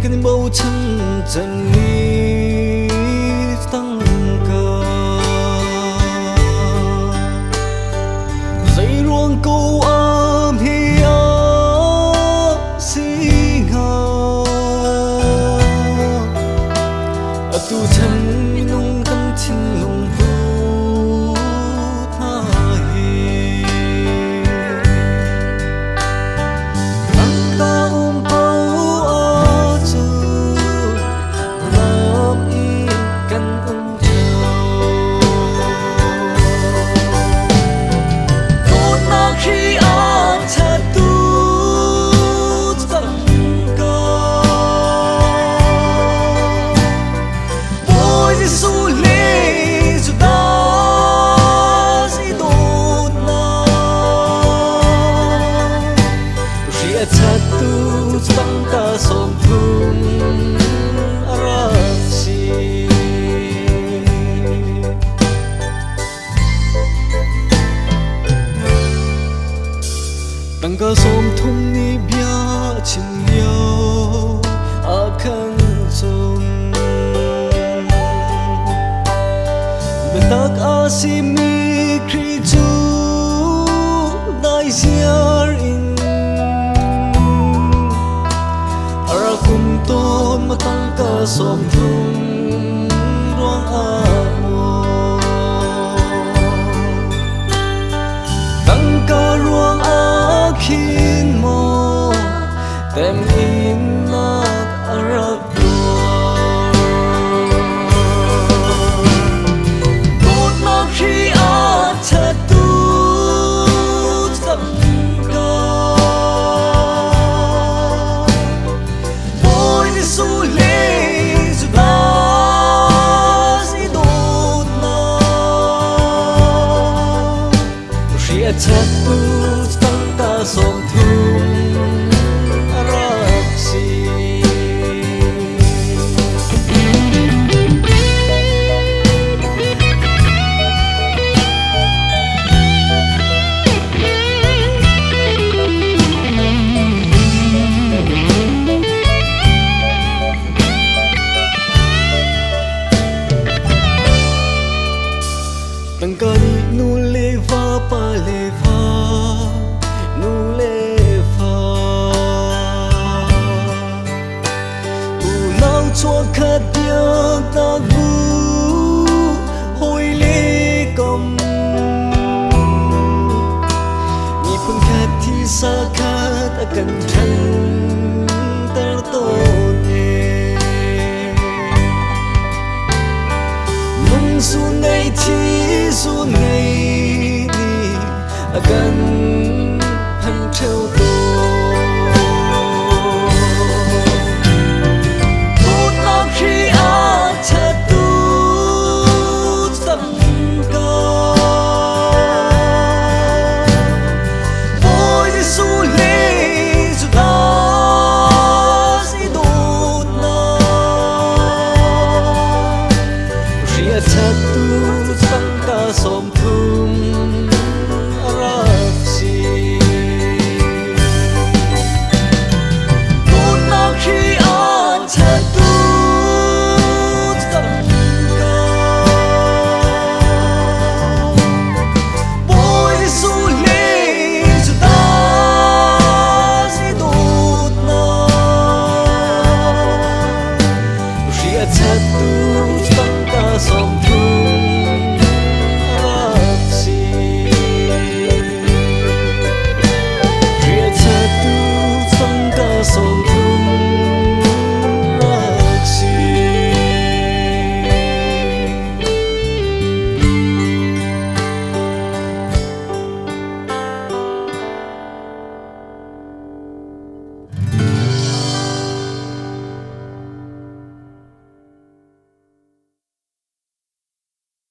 cái bầu chân chân đi tăng cờ dây ruộng câu ấm hi si ngờ tu chân nung tâm thiên lùng vu tha hi ta bao ở chữ làm y căn ông trầu na khi ở thật tu tâm cơ ôi Giêsu lê dù ta si đốt na ria thật tu tâm ta som thum arasi tăng ca som thum ni bia chim yo akan zum bentak asimi kritu dai ziar in arakum ton matang ka som thum ruang amo tăng ca ruang akhin mo tem in nak arak tốt na khi a thật tu tâm cơ ôi Giêsu lê dù ta si đốt na ria thật tu tâm ta som thum arasi tăng ca đi nu lê va pa lê va nu lê va u lao cho khát tiếng ta vu hồi lê cầm nhị phun khát thì xa khát akan thân tar tôn e nung su này thì su này đi akan han treo